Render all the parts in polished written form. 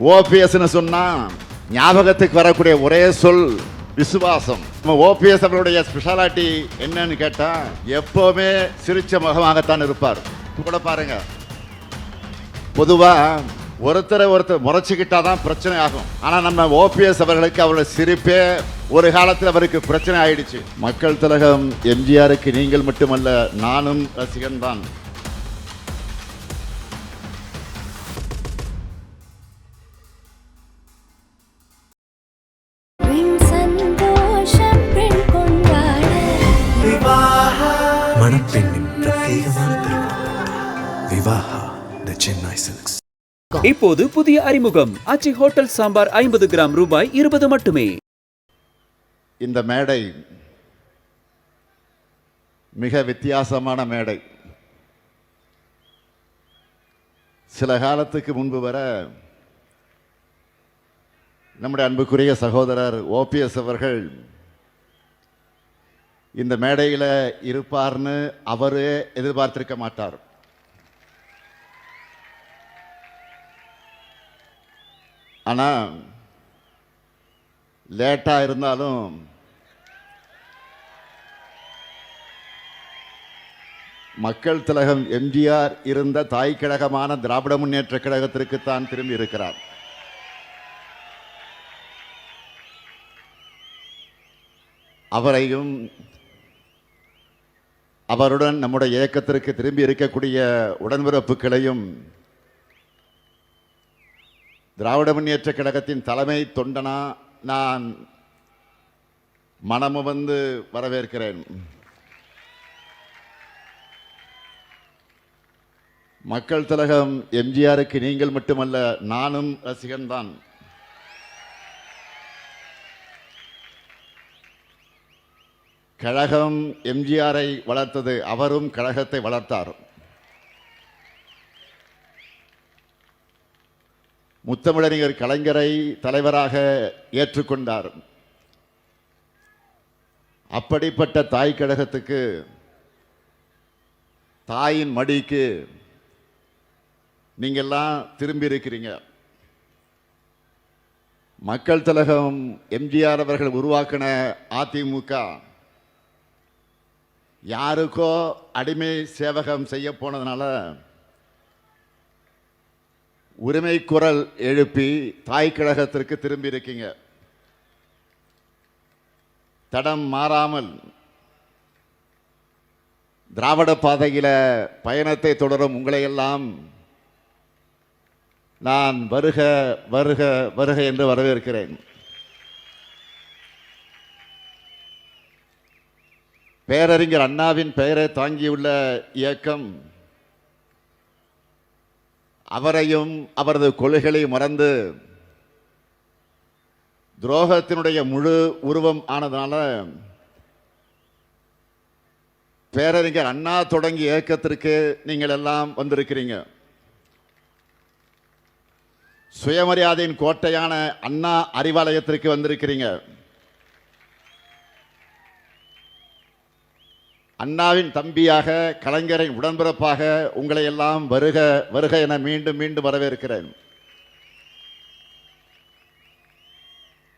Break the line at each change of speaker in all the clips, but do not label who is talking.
ஓபிஎஸ்ன்னு சொன்னா ஞாபகத்துக்கு வரக்கூடிய ஒரே சொல் விசுவாசம். ஓபிஎஸ் அவருடைய ஸ்பெஷாலிட்டி என்னன்னு கேட்டா எப்பவுமே சிரிச்ச முகமாகத்தான் இருப்பார். கூட பாருங்க, பொதுவா ஒருத்தரை ஒருத்தர் முறைச்சிக்கிட்டாதான் பிரச்சனை ஆகும். ஆனா நம்ம ஓபிஎஸ் அவர்களுக்கு அவருடைய சிரிப்பே ஒரு காலத்தில் அவருக்கு பிரச்சனை ஆயிடுச்சு. மக்கள் திலகம் எம்ஜிஆருக்கு நீங்கள் மட்டுமல்ல, நானும் ரசிகன் தான்.
மணப்பெண்ணின் பிரத்யேகமான திருமணம் விவாஹா தி சென்னை சில்க்ஸ்.
இப்போது புதிய அறிமுகம் ஆச்சி ஹோட்டல் சாம்பார் 50 கிராம் ரூபாய் 20 மட்டுமே.
இந்த மேடை மிக வித்தியாசமான மேடை. சில காலத்துக்கு முன்பு வர நம்முடைய அன்புக்குரிய சகோதரர் ஓபிஎஸ் அவர்கள் இந்த மேடையில் இருப்பார்னு அவரே எதிர்பார்த்திருக்க மாட்டார். ஆனால் லேட்டாக இருந்தாலும் மக்கள் திலகம் எம்ஜிஆர் இருந்த தாய் கழகமான திராவிட முன்னேற்ற கழகத்திற்குத்தான் திரும்பி இருக்கிறார். அவரையும் அவருடன் நம்முடைய இயக்கத்திற்கு திரும்பி இருக்கக்கூடிய உடன்பிறப்புகளையும் திராவிட முன்னேற்ற கழகத்தின் தலைமை தொண்டனா நான் மனமு வந்து வரவேற்கிறேன். மக்கள் திலகம் எம்ஜிஆருக்கு நீங்கள் மட்டுமல்ல, நானும் ரசிகன் தான். கழகம் எம்ஜிஆரை வளர்த்தது, அவரும் கழகத்தை வளர்த்தார். முத்தமிழறிஞர் கலைஞரை தலைவராக ஏற்றுக்கொண்டார். அப்படிப்பட்ட தாய் கழகத்துக்கு, தாயின் மடிக்கு நீங்கெல்லாம் திரும்பி இருக்கிறீங்க. மக்கள் திலகம் எம்ஜிஆர் அவர்கள் உருவாக்கின அதிமுக யாருக்கோ அடிமை சேவகம் செய்ய போனதுனால உரிமை குரல் எழுப்பி தாய் கழகத்திற்கு திரும்பி இருக்கீங்க. தடம் மாறாமல் திராவிட பாதையில பயணத்தை தொடரும் உங்களையெல்லாம் நான் வருக வருக வருக என்று வரவேற்கிறேன். பேரறிஞர் அண்ணாவின் பெயரை தாங்கியுள்ள இயக்கம் அவரையும் அவரது கொள்கைகளை மறந்து துரோகத்தினுடைய முழு உருவம் ஆனதுனால பேரறிஞர் அண்ணா தொடங்கிய இயக்கத்திற்கு நீங்கள் எல்லாம் வந்திருக்கிறீங்க. சுயமரியாதையின் கோட்டையான அண்ணா அறிவாலயத்திற்கு வந்திருக்கிறீங்க. அண்ணாவின் தம்பியாக, கலைஞரின் உடன்பிறப்பாக உங்களை எல்லாம் வருக வருக என மீண்டும் மீண்டும் வரவேற்கிறேன்.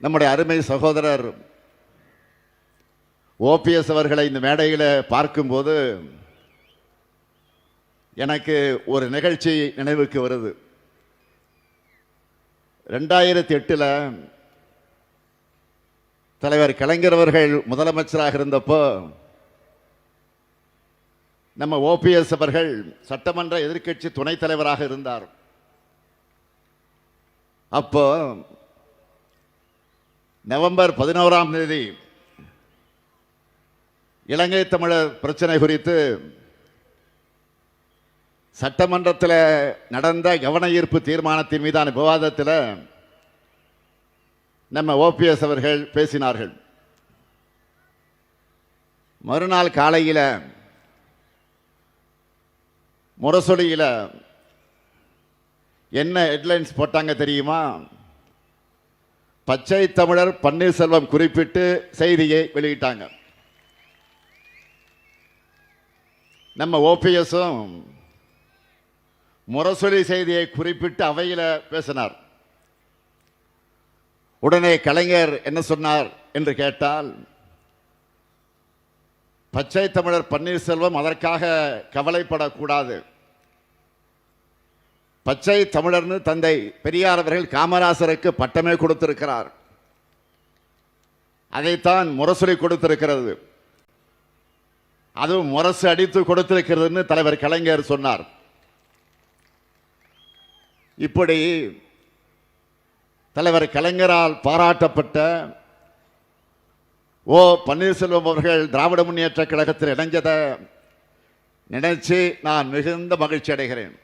நம்முடைய அருமை சகோதரர் ஓபிஎஸ் அவர்களை இந்த மேடையில் பார்க்கும்போது எனக்கு ஒரு நிகழ்ச்சி நினைவுக்கு வருது. 2008 தலைவர் கலைஞர் அவர்கள் முதலமைச்சராக இருந்தப்போ நம்ம ஓபிஎஸ் அவர்கள் சட்டமன்ற எதிர்க்கட்சி துணைத் தலைவராக இருந்தார். அப்போ நவம்பர் 11ஆம் தேதி இலங்கை தமிழர் பிரச்சனை குறித்து சட்டமன்றத்தில் நடந்த கவன ஈர்ப்பு தீர்மானத்தின் மீதான விவாதத்தில் நம்ம ஓபிஎஸ் அவர்கள் பேசினார்கள். மறுநாள் காலையில் முரசொலியில் என்ன ஹெட்லைன்ஸ் போட்டாங்க தெரியுமா? பச்சை தமிழர் பன்னீர்செல்வம் குறிப்பிட்டு செய்தியை வெளியிட்டாங்க. நம்ம ஓபிஎஸும் முரசொலி செய்தியை குறிப்பிட்டு அவையில் பேசினார். உடனே கலைஞர் என்ன சொன்னார் என்று கேட்டால், பச்சை தமிழர் பன்னீர்செல்வம் அதற்காக கவலைப்படக்கூடாது. பச்சை தமிழர்னு தந்தை பெரியார் அவர்கள் காமராசருக்கு பட்டமே கொடுத்திருக்கிறார். அதைத்தான் முரசொலி கொடுத்திருக்கிறது. அதுவும் முரசு அடித்து கொடுத்திருக்கிறதுன்னு தலைவர் கலைஞர் சொன்னார். இப்படி தலைவர் கலைஞரால் பாராட்டப்பட்ட ஓ பன்னீர்செல்வம் அவர்கள் திராவிட முன்னேற்ற கழகத்தில் இணைஞ்சதை நினைச்சு நான் மிகுந்த மகிழ்ச்சி அடைகிறேன்.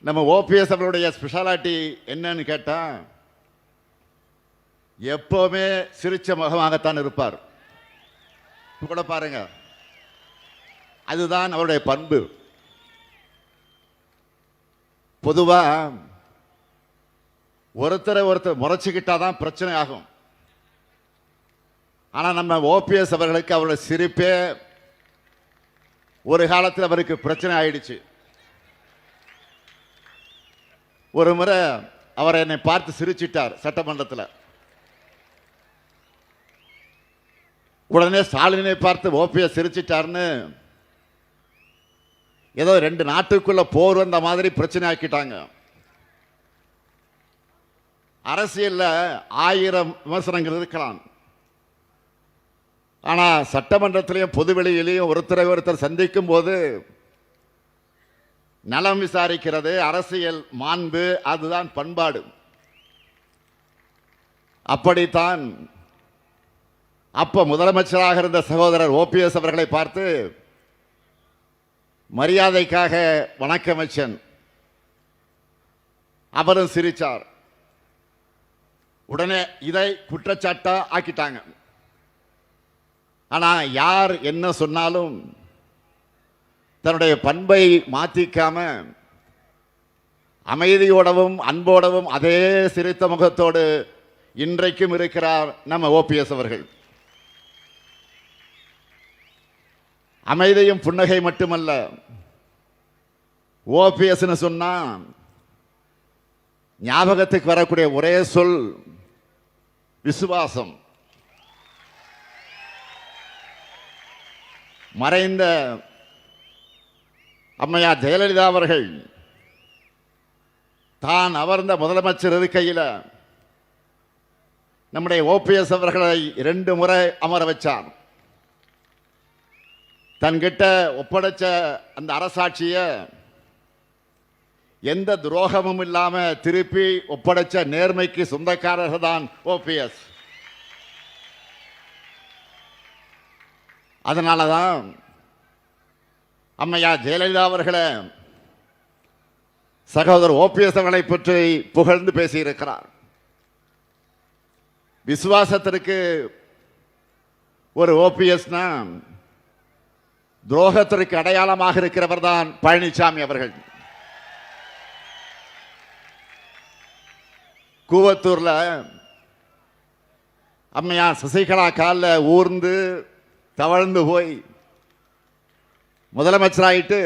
நம்ம ஓபிஎஸ் அவருடைய ஸ்பெஷாலிட்டி என்னன்னு கேட்டா, எப்பவுமே சிரிச்ச முகமாகத்தான் இருப்பார். கூட பாருங்க, அதுதான் அவருடைய பண்பு. பொதுவா ஒருத்தரை ஒருத்தர் முறைச்சிக்கிட்டாதான் பிரச்சனை ஆகும். ஆனா நம்ம ஓபிஎஸ் அவர்களுக்கு அவருடைய சிரிப்பே ஒரு காலத்தில் அவருக்கு பிரச்சனை ஆயிடுச்சு. ஒரு முறை அவர் என்னை பார்த்து சிரிச்சிட்டார் சட்டமன்றத்தில். உடனே ஸ்டாலினை பார்த்து ஓபிஎஸ் சிரிச்சிட்டார்னு ஏதோ 2 நாட்டுக்குள்ள போர் வந்த மாதிரி பிரச்சனை ஆக்கிட்டாங்க. அரசியல்ல 1000 விமர்சனங்கள் இருக்கலாம். ஆனா சட்டமன்றத்திலையும் பொதுவெளியிலையும் ஒருத்தரை ஒருத்தர் சந்திக்கும் போது நலம் விசாரிக்கிறது அரசியல் மாண்பு, அதுதான் பண்பாடு. அப்படித்தான் அப்ப முதலமைச்சராக இருந்த சகோதரர் ஓபிஎஸ் அவர்களை பார்த்து மரியாதைக்காக வணக்கம் வச்சன். அவரும் சிரிச்சார். உடனே இதை குற்றச்சாட்டா ஆக்கிட்டாங்க. ஆனா யார் என்ன சொன்னாலும் தன்னுடைய பண்பை மாத்திக்காம அமைதியோடவும் அன்போடவும் அதே சிரித்த முகத்தோடு இன்றைக்கும் இருக்கிறார் நம்ம ஓபிஎஸ் அவர்கள். அமைதியும் புன்னகை மட்டுமல்ல, ஓபிஎஸ் சொன்னா ஞாபகத்துக்கு வரக்கூடிய ஒரே சொல் விசுவாசம். மறைந்த அம்மையார் ஜெயலலிதா அவர்கள் தான் அமர்ந்த முதலமைச்சர் இருக்கையில் நம்முடைய ஓபிஎஸ் அவர்களை 2 முறை அமர வச்சார். தன்கிட்ட ஒப்படைச்ச அந்த அரசாட்சியை எந்த துரோகமும் இல்லாம திருப்பி ஒப்படைச்ச நேர்மைக்கு சொந்தக்காரர்கள் தான் ஓபிஎஸ். அதனாலதான் அம்மையா ஜெயலலிதா அவர்களை சகோதரர் ஓபிஎஸ் அவர்களை பற்றி புகழ்ந்து பேசியிருக்கிறார். விசுவாசத்திற்கு ஒரு ஓபிஎஸ்னா துரோகத்திற்கு அடையாளமாக இருக்கிறவர் தான் பழனிசாமி அவர்கள். கூவத்தூர்ல அம்மையார் சசிகலா காலில் ஊர்ந்து தவழ்ந்து போய் முதலமைச்சராயிட்டு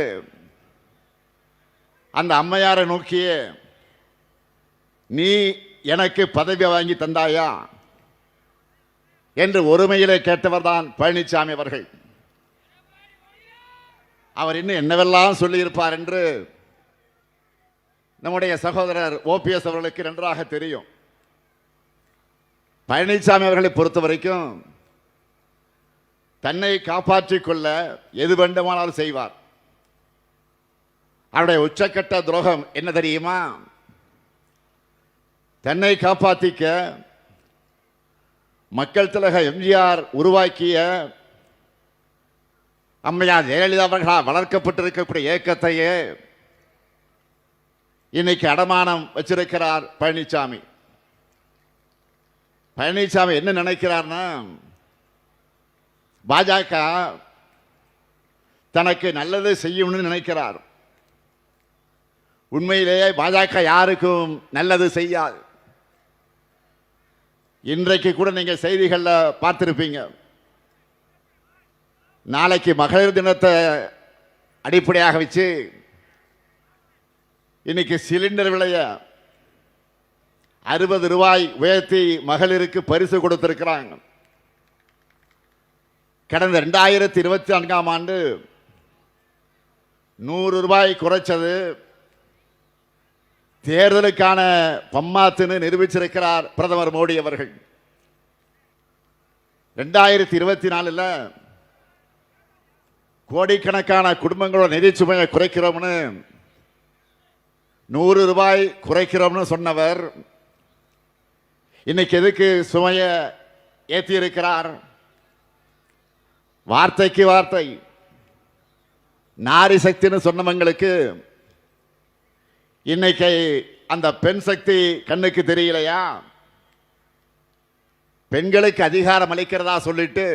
அந்த அம்மையாரை நோக்கிய நீ எனக்கு பதவி வாங்கி தந்தாயா என்று ஒருமையிலே கேட்டவர் தான் பழனிசாமி அவர்கள். அவர் இன்னும் என்னவெல்லாம் சொல்லியிருப்பார் என்று நம்முடைய சகோதரர் ஓபிஎஸ் அவர்களுக்கு நன்றாக தெரியும். பழனிசாமி அவர்களை பொறுத்த வரைக்கும் தன்னை காப்பாற்றிக் கொள்ள எது வேண்டுமானாலும் செய்வார். அவருடைய உச்சக்கட்ட துரோகம் என்ன தெரியுமா? தன்னை காப்பாற்றிக்க மக்கள் திலக எம்ஜிஆர் உருவாக்கிய அம்மையார் ஜெயலலிதா அவர்களால் வளர்க்கப்பட்டிருக்கக்கூடிய இயக்கத்தையே இன்னைக்கு அடமானம் வச்சிருக்கிறார் பழனிசாமி. பழனிசாமி என்ன நினைக்கிறார்னா, பாஜக தனக்கு நல்லது செய்யும்னு நினைக்கிறார். உண்மையிலேயே பாஜக யாருக்கும் நல்லது செய்யாது. இன்றைக்கு கூட நீங்க செய்திகளில் பார்த்திருப்பீங்க. நாளைக்கு மகளிர் தினத்தை அடிப்படையாக வச்சு இன்னைக்கு சிலிண்டர் விலைய ரூபாய் உயர்த்தி மகளிருக்கு பரிசு கொடுத்திருக்கிறாங்க. கடந்த 2024ஆம் ஆண்டு ரூபாய் குறைச்சது தேர்தலுக்கான பம்மாத்துன்னு நிரூபிச்சிருக்கிறார் பிரதமர் மோடி அவர்கள். 2024 கோடிக்கணக்கான குடும்பங்களோட நிதி சுமையை குறைக்கிறோம்னு ரூபாய் குறைக்கிறோம்னு சொன்னவர் இன்னைக்கு எதுக்கு சுமையை ஏற்றி இருக்கிறார்? வார்த்தைக்கு வார்த்தை நாரி சக்தின்னு சொன்னவங்களுக்கு இன்னைக்கு அந்த பெண் சக்தி கண்ணுக்கு தெரியலையா? பெண்களுக்கு அதிகாரம் அளிக்கிறதா சொல்லிட்டு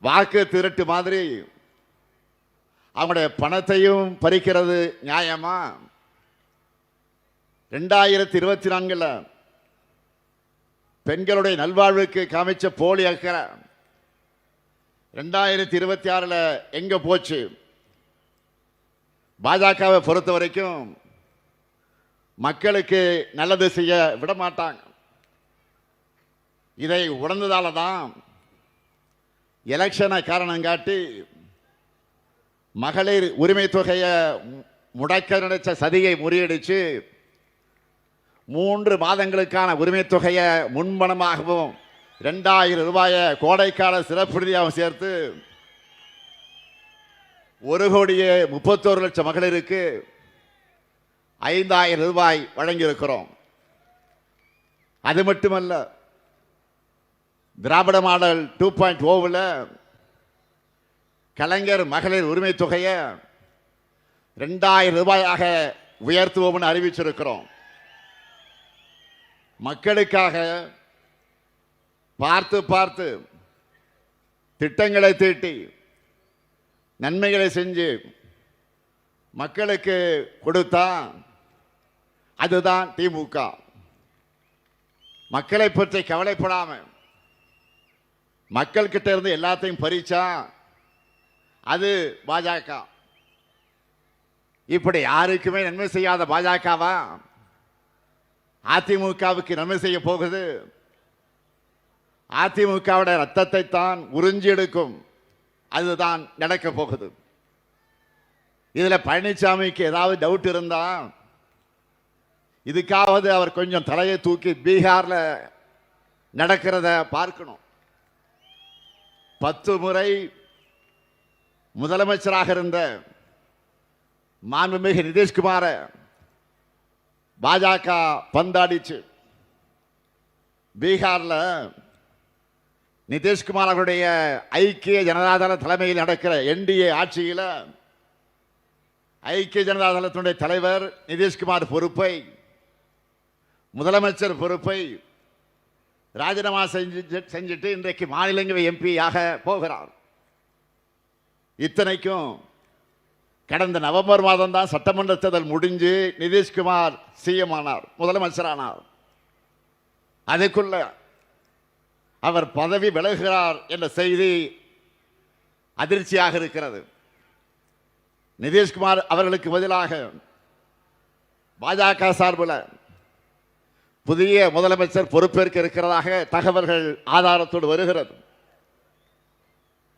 வாக்கு திருட்டு மாதிரி அவங்களுடைய பணத்தையும் பறிக்கிறது நியாயமா? 2024 பெண்களுடைய நல்வாழ்வுக்கு காமிச்ச போலி அக்கறை 2026 எங்க போச்சு? பாஜகவை பொறுத்த வரைக்கும் மக்களுக்கு நல்லது செய்ய விட மாட்டாங்க. இதை உணர்ந்ததால தான் எலெக்ஷனை காரணம் காட்டி மகளிர் உரிமை தொகையை முடக்க நினைச்ச சதியை முறியடிச்சு 3 மாதங்களுக்கான உரிமை தொகையை முன்பணமாகவும் 2000 ரூபாயை கோடைக்கால சிறப்பு நிதியாகவும் சேர்த்து 1,31,00,000 மகளிருக்கு 5,000 ரூபாய் வழங்கியிருக்கிறோம். அது மட்டுமல்ல, திராவிட மாடல் 2.0 கலைஞர் மகளிர் உரிமை தொகையை 2,000 ரூபாயாக உயர்த்துவோம்னு அறிவிச்சிருக்கிறோம். மக்களுக்காக பார்த்து பார்த்து திட்டங்களை தீட்டி நன்மைகளை செஞ்சு மக்களுக்கு கொடுத்தா அதுதான் திமுக. மக்களை பற்றி கவலைப்படாம மக்கள் கிட்ட இருந்து எல்லாத்தையும் பறிச்சா அது பாஜக. இப்படி யாருக்குமே நன்மை செய்யாத பாஜகவா அதிமுகவுக்கு நன்மை செய்ய போகுது? அதிமுகவோட ரத்தத்தை தான் உறிஞ்சி எடுக்கும். அதுதான் நடக்க போகுது. இதுல பழனிசாமிக்கு ஏதாவது டவுட் இருந்தா இதுக்காவது அவர் கொஞ்சம் தலையை தூக்கி பீகார்ல நடக்கிறத பார்க்கணும். 10 முறை முதலமைச்சராக இருந்த மாண்புமிகு நிதிஷ்குமார பாஜக பந்தாடிச்சு. பீகார்ல நிதிஷ்குமார் அவருடைய ஐக்கிய ஜனதாதள தலைமையில் நடக்கிற என்டிஏ ஆட்சியில் ஐக்கிய ஜனதாதளத்தினுடைய தலைவர் நிதிஷ்குமார் பொறுப்பை, முதலமைச்சர் பொறுப்பை ராஜினாமா செஞ்சுட்டு இன்றைக்கு மாநிலங்களவை எம்பியாக போகிறார். இத்தனைக்கும் கடந்த நவம்பர் மாதம் தான் சட்டமன்ற தேர்தல் முடிஞ்சு நிதிஷ்குமார் சிஎம் ஆனார், முதலமைச்சரானார். அதுக்குள்ள அவர் பதவி விலகுகிறார் என்ற செய்தி அதிர்ச்சியாக இருக்கிறது. நிதிஷ்குமார் அவர்களுக்கு பதிலாக பாஜக சார்பில் புதிய முதலமைச்சர் பொறுப்பேற்க இருக்கிறதாக தகவல்கள் ஆதாரத்தோடு வருகிறது.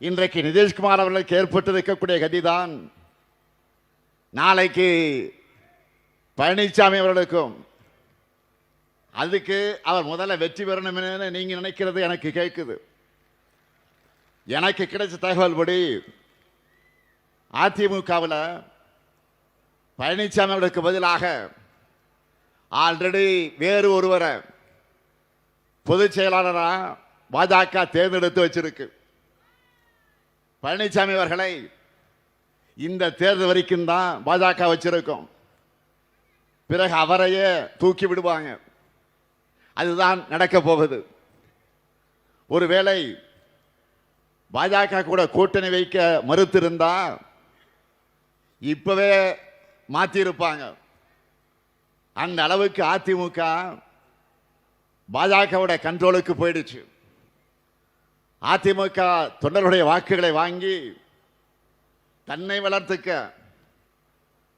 இன்றைக்கு நிதிஷ்குமார் அவர்களுக்கு ஏற்பட்டிருக்கக்கூடிய கதிதான் நாளைக்கு பழனிசாமி அவர்களுக்கும். அதுக்கு அவர் முதல்ல வெற்றி பெறணும்னு நீங்க நினைக்கிறது எனக்கு கேட்குது. எனக்கு கிடைச்ச தகவல் படி அதிமுகவில் பழனிசாமி அவர்களுக்கு பதிலாக ஆல்ரெடி வேறு ஒருவரை பொதுச் செயலாளராக பாஜக தேர்ந்தெடுத்து வச்சிருக்கு. பழனிசாமி அவர்களை இந்த தேர்தல் வரைக்கும் தான் பாஜக வச்சிருக்கும். பிறகு அவரையே தூக்கி விடுவாங்க. அதுதான் நடக்க போகுது. ஒருவேளை பாஜக கூட கூட்டணி வைக்க மறுத்திருந்தா இப்பவே மாற்றியிருப்பாங்க. அந்த அளவுக்கு அதிமுக பாஜகவுடைய கண்ட்ரோலுக்கு போயிடுச்சு. அதிமுக தொண்டர்களுடைய வாக்குகளை வாங்கி தன்னை வளர்த்துக்க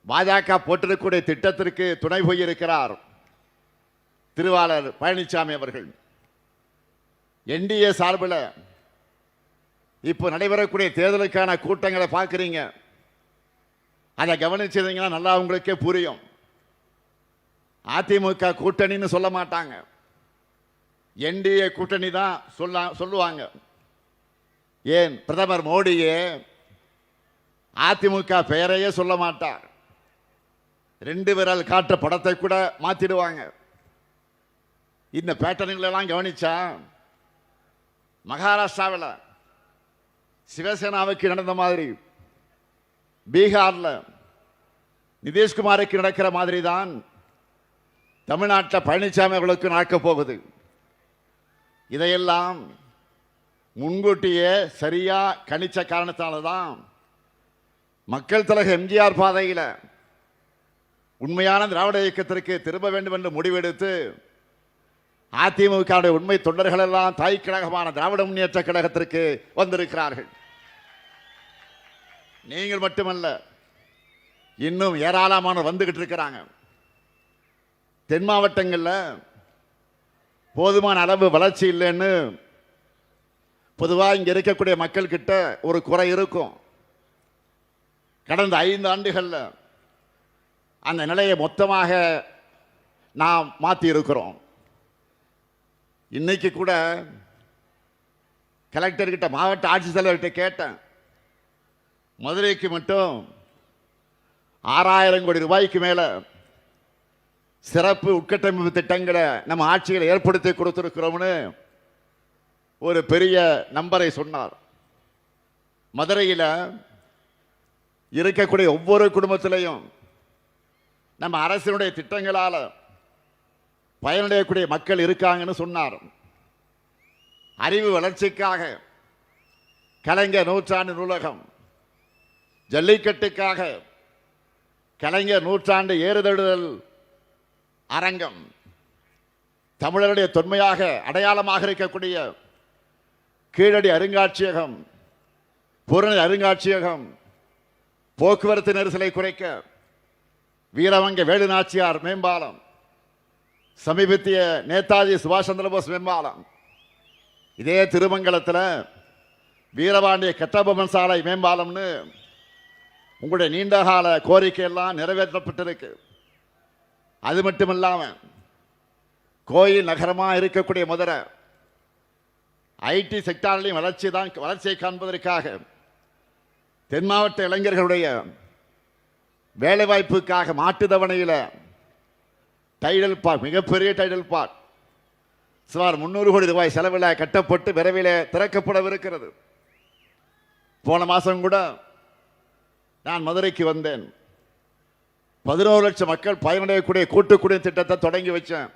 பாஜக போட்டிருக்கக்கூடிய திட்டத்திற்கு துணை போயிருக்கிறார். திருவாளர் பழனிசாமி அவர்கள் என்டிஏ சார்பில் இப்போ நடைபெறக்கூடிய தேர்தலுக்கான கூட்டங்களை பார்க்குறீங்க. அதை கவனிச்சிருந்தீங்கன்னா நல்லா உங்களுக்கே புரியும். அதிமுக கூட்டணின்னு சொல்ல மாட்டாங்க, என்டிஏ கூட்டணி தான் சொல்லுவாங்க. ஏன் பிரதமர் மோடியே அதிமுக பெயரையே சொல்ல மாட்டார். 2 விரல் காட்ட படத்தை கூட மாத்திடுவாங்க. இந்த பேட்டர்ன்களெல்லாம் கவனிச்சா மகாராஷ்டிராவில் சிவசேனாவுக்கு நடந்த மாதிரி, பீகாரில் நிதிஷ்குமாருக்கு நடக்கிற மாதிரி தான் தமிழ்நாட்டில் பழனிசாமி அவர்களுக்கு நடக்கப் போகுது. இதையெல்லாம் முன்கூட்டியே சரியா கணிச்ச காரணத்தால தான் மக்கள் தலைவர் எம்ஜிஆர் பாதையில் உண்மையான திராவிட இயக்கத்திற்கு திரும்ப வேண்டும் என்று முடிவெடுத்து அதிமுக உண்மை தொண்டர்கள் எல்லாம் தாய் கழகமான திராவிட முன்னேற்ற கழகத்திற்கு வந்திருக்கிறார்கள். நீங்கள் மட்டுமல்ல, இன்னும் ஏராளமானோர் வந்துகிட்டு இருக்கிறாங்க. தென் மாவட்டங்களில் போதுமான அளவு வளர்ச்சி இல்லைன்னு பொதுவாக இங்கே இருக்கக்கூடிய மக்கள் கிட்ட ஒரு குறை இருக்கும். கடந்த 5 ஆண்டுகளில் அந்த நிலையை மொத்தமாக நாம் மாற்றி இருக்கிறோம். இன்னைக்கு கூட கலெக்டர்கிட்ட, மாவட்ட ஆட்சித்தலைவர்கிட்ட கேட்டேன். மதுரைக்கு மட்டும் 6000 கோடி ரூபாய்க்கு மேலே சிறப்பு உட்கட்டமைப்பு திட்டங்களை நம்ம ஆட்சியில் ஏற்படுத்தி கொடுத்திருக்கிறோம்னு ஒரு பெரிய நம்பரை சொன்னார். மதுரையில் இருக்கக்கூடிய ஒவ்வொரு குடும்பத்திலையும் நம்ம அரசினுடைய திட்டங்களால் பயனடையக்கூடிய மக்கள் இருக்காங்கன்னு சொன்னார். அறிவு வளர்ச்சிக்காக கலைஞர் நூற்றாண்டு நூலகம், ஜல்லிக்கட்டுக்காக கலைஞர் நூற்றாண்டு ஏறுதழுதல் அரங்கம், தமிழருடைய தொன்மையாக அடையாளமாக இருக்கக்கூடிய கீழடி அருங்காட்சியகம், புறநகர் அருங்காட்சியகம், போக்குவரத்து நெரிசலை குறைக்க வீரவங்க வேலுநாச்சியார் மேம்பாலம், சமீபத்திய நேதாஜி சுபாஷ் சந்திரபோஸ் மேம்பாலம், இதே திருமங்கலத்தில் வீரபாண்டிய கட்டபொம்மன் சாலை மேம்பாலம்னு உங்களுடைய நீண்டகால கோரிக்கையெல்லாம் நிறைவேற்றப்பட்டிருக்கு. அது மட்டும் இல்லாமல் கோயில் நகரமாக இருக்கக்கூடிய மதுரை ஐடி செக்டாரிலையும் வளர்ச்சியை காண்பதற்காக தென் மாவட்ட இளைஞர்களுடைய வேலைவாய்ப்புக்காக மாட்டுத்தவணையில் டைடல் பார்க், மிகப்பெரிய டைடல் பார்க் சுமார் 300 கோடி ரூபாய் செலவில் கட்டப்பட்டு விரைவில் திறக்கப்படவிருக்கிறது. போன மாதம் கூட நான் மதுரைக்கு வந்தேன். 11 லட்சம் மக்கள் பயனடையக்கூடிய கூட்டு குடிநீர் திட்டத்தை தொடங்கி வச்சேன்.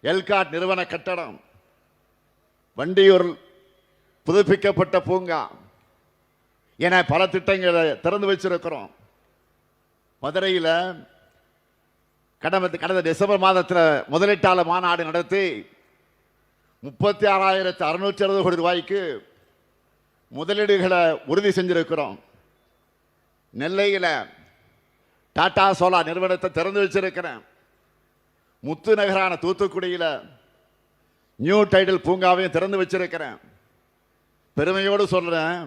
எல்காட் நிறுவன கட்டடம், வண்டியூர் புதுப்பிக்கப்பட்ட பூங்கா என பல திட்டங்களை திறந்து வச்சிருக்கிறோம். மதுரையில் கடந்த டிசம்பர் மாதத்தில் முதலீட்டாளர் மாநாடு நடத்தி 36,660 கோடி ரூபாய்க்கு முதலீடுகளை உறுதி செஞ்சிருக்கிறோம். நெல்லையில் டாடா சோலார் நிறுவனத்தை திறந்து வச்சிருக்கிறேன். முத்து நகரான தூத்துக்குடியில் நியூ டைடல் பூங்காவையும் திறந்து வச்சிருக்கிறேன். பெருமையோடு சொல்றேன்,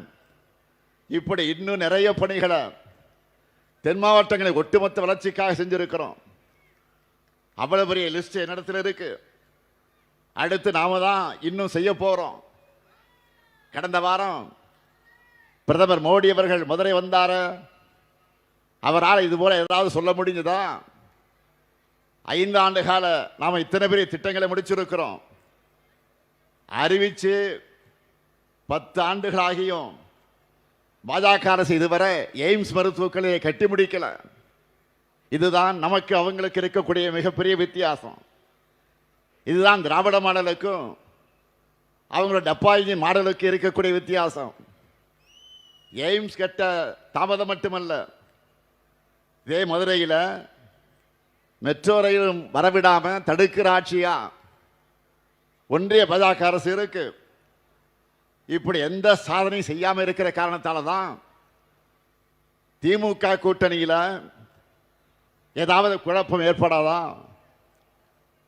இப்படி இன்னும் நிறைய பணிகளை தென் மாவட்டங்களை ஒட்டுமொத்த வளர்ச்சிக்காக செஞ்சிருக்கிறோம். அவ்வளவு பெரிய லிஸ்ட் என்னிடத்தில் இருக்கு. அடுத்து நாம தான் இன்னும் செய்ய போறோம். கடந்த வாரம் பிரதமர் மோடி அவர்கள் மதுரை வந்தார். அவரால் இது போல ஏதாவது சொல்ல முடிஞ்சதா? 5 ஆண்டு கால நாம் இத்தனை பெரிய திட்டங்களை முடிச்சிருக்கிறோம். அறிவிச்சு 10 ஆண்டுகளாகியும் பாஜக அரசு இதுவரை எய்ம்ஸ் மருத்துவக் கல்லூரியை கட்டி முடிக்கல. இதுதான் நமக்கு அவங்களுக்கு இருக்கக்கூடிய மிகப்பெரிய வித்தியாசம். இதுதான் திராவிட மாடலுக்கும் அவங்களோட டப்பாயினி மாடலுக்கு இருக்கக்கூடிய வித்தியாசம். எய்ம்ஸ் கட்ட தாமதம் மட்டுமல்ல, இதே மதுரையில் மெட்ரோ ரயிலும் வரவிடாம தடுக்கிற ஆட்சியா ஒன்றிய பாஜக அரசு இருக்கு. இப்படி எந்த சாதனையும் செய்யாமல் இருக்கிற காரணத்தால தான் திமுக கூட்டணியில் ஏதாவது குழப்பம் ஏற்படாதா?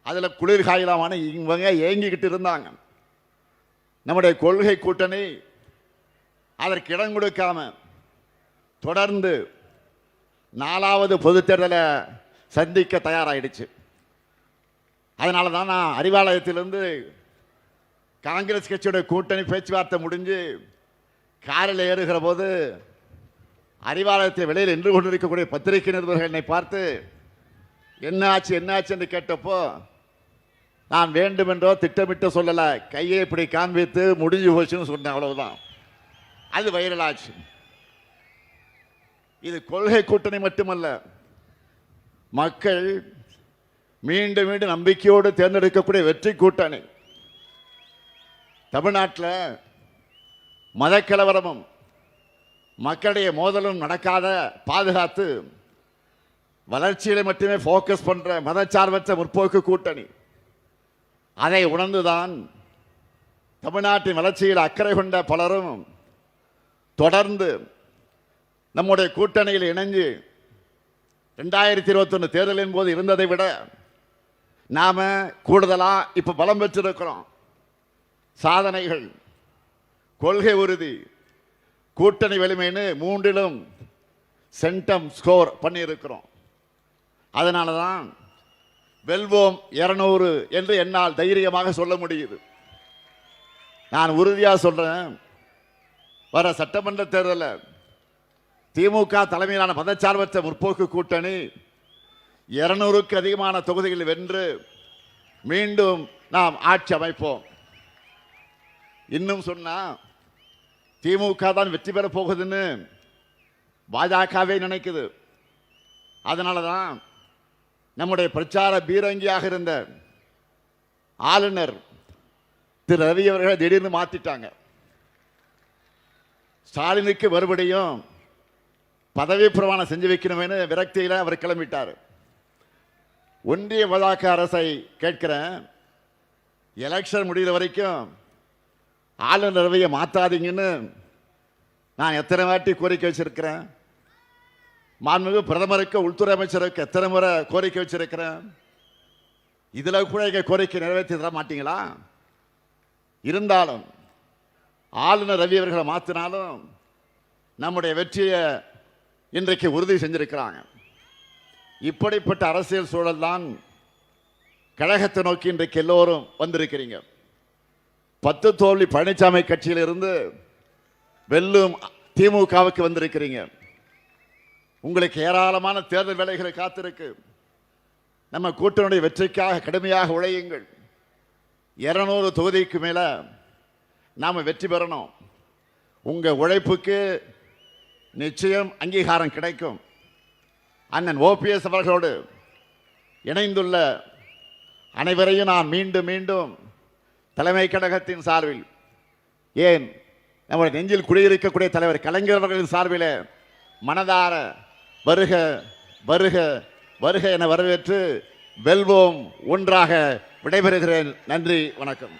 அதில் குளிர்காயலாமான இவங்க ஏங்கிக்கிட்டு இருந்தாங்க. நம்முடைய கொள்கை கூட்டணி அதற்கு இடம் கொடுக்காம தொடர்ந்து 4வது பொதுத் தேர்தலை சந்திக்க தயாராகிடுச்சு. அதனால தான் நான் அறிவாலயத்திலிருந்து காங்கிரஸ் கட்சியுடைய கூட்டணி பேச்சுவார்த்தை முடிஞ்சு காரில் ஏறுகிற போது அறிவாலயத்தை வெளியில் நின்று கொண்டிருக்கக்கூடிய பத்திரிகை நிருபர்கள் என்னை பார்த்து என்னாச்சு என்று கேட்டப்போ நான் வேண்டுமென்றோ திட்டமிட்டு சொல்லலை, கையை இப்படி காண்பித்து முடிஞ்சு போச்சுன்னு சொன்னேன், அவ்வளவுதான். அது வைரலாச்சு. இது கொள்கை கூட்டணி மட்டுமல்ல, மக்கள் மீண்டும் மீண்டும் நம்பிக்கையோடு தேர்ந்தெடுக்கக்கூடிய வெற்றி கூட்டணி. தமிழ்நாட்டில் மதக்கலவரமும் மக்களுடைய மோதலும் நடக்காத பாதுகாத்து வளர்ச்சியில மட்டுமே ஃபோக்கஸ் பண்ற மதச்சார்பற்ற முற்போக்கு கூட்டணி. அதை உணர்ந்துதான் தமிழ்நாட்டின் வளர்ச்சியில் அக்கறை கொண்ட பலரும் தொடர்ந்து நம்முடைய கூட்டணியில் இணைஞ்சு 2021 தேர்தலின் போது இருந்ததை விட நாம கூடுதலா இப்ப பலம் பெற்றிருக்கிறோம். சாதனைகள், கொள்கை உறுதி, கூட்டணி வலிமைன்னு 3லும் சென்டம் ஸ்கோர் பண்ணியிருக்கிறோம். அதனால தான் வெல்வோம் 200 என்று என்னால் தைரியமாக சொல்ல முடியுது. நான் உறுதியாக சொல்றேன், வர சட்டமன்ற தேர்தலில் திமுக தலைமையிலான மதச்சார்பற்ற முற்போக்கு கூட்டணி 200க்கு அதிகமான தொகுதிகளில் வென்று மீண்டும் நாம் ஆட்சி அமைப்போம். இன்னும் சொன்னா திமுக தான் வெற்றி பெற போகுதுன்னு பாஜகவே நினைக்குது. அதனால தான் நம்முடைய பிரச்சார பீரங்கியாக இருந்த ஆளுநர் திரு ரவி அவர்களை திடீர்னு மாத்திட்டாங்க. ஸ்டாலினுக்கு மறுபடியும் பதவி பிரமாணம் செஞ்சு வைக்கணும்னு விரக்தியில் அவர் கிளம்பிட்டார். ஒன்றிய பாஜக அரசை கேட்கிறேன், எலெக்ஷன் முடிகிற வரைக்கும் ஆளுநர் ரவியை மாற்றாதீங்கன்னு நான் எத்தனை வாட்டி கோரிக்கை வச்சிருக்கிறேன். மாண்புமிகு பிரதமருக்கு, உள்துறை அமைச்சருக்கு எத்தனை முறை கோரிக்கை வச்சிருக்கிறேன். இதில் கூட எங்கள் கோரிக்கை நிறைவேற்றி தர மாட்டீங்களா? இருந்தாலும் ஆளுநர் ரவி அவர்களை மாற்றினாலும் நம்முடைய வெற்றியை இன்றைக்கு உறுதி செஞ்சிருக்கிறாங்க. இப்படிப்பட்ட அரசியல் சூழல் தான் கழகத்தை நோக்கி இன்றைக்கு எல்லோரும் வந்திருக்கிறீங்க. 10 தோல்வி பழனிசாமி கட்சியிலிருந்து வெல்லும் திமுகவுக்கு வந்திருக்கிறீங்க. உங்களுக்கு ஏராளமான தேர்தல் வேலைகளை காத்திருக்கு. நம்ம கூட்டணியுடைய வெற்றிக்காக கடுமையாக உழையுங்கள். 200 தொகுதிக்கு மேல நாம வெற்றி பெறணும். உங்க உழைப்புக்கு நிச்சயம் அங்கீகாரம் கிடைக்கும். அண்ணன் ஓபிஎஸ் அவர்களோடு இணைந்துள்ள அனைவரையும் நான் மீண்டும் மீண்டும் தலைமை கழகத்தின் சார்பில், ஏன் நம்முடைய நெஞ்சில் குடியிருக்கக்கூடிய தலைவர் கலைஞர் அவர்களின் சார்பில் மனதார வருக வருக வருக என வரவேற்று வெல்வோம் ஒன்றாக விடைபெறுகிறேன். நன்றி, வணக்கம்.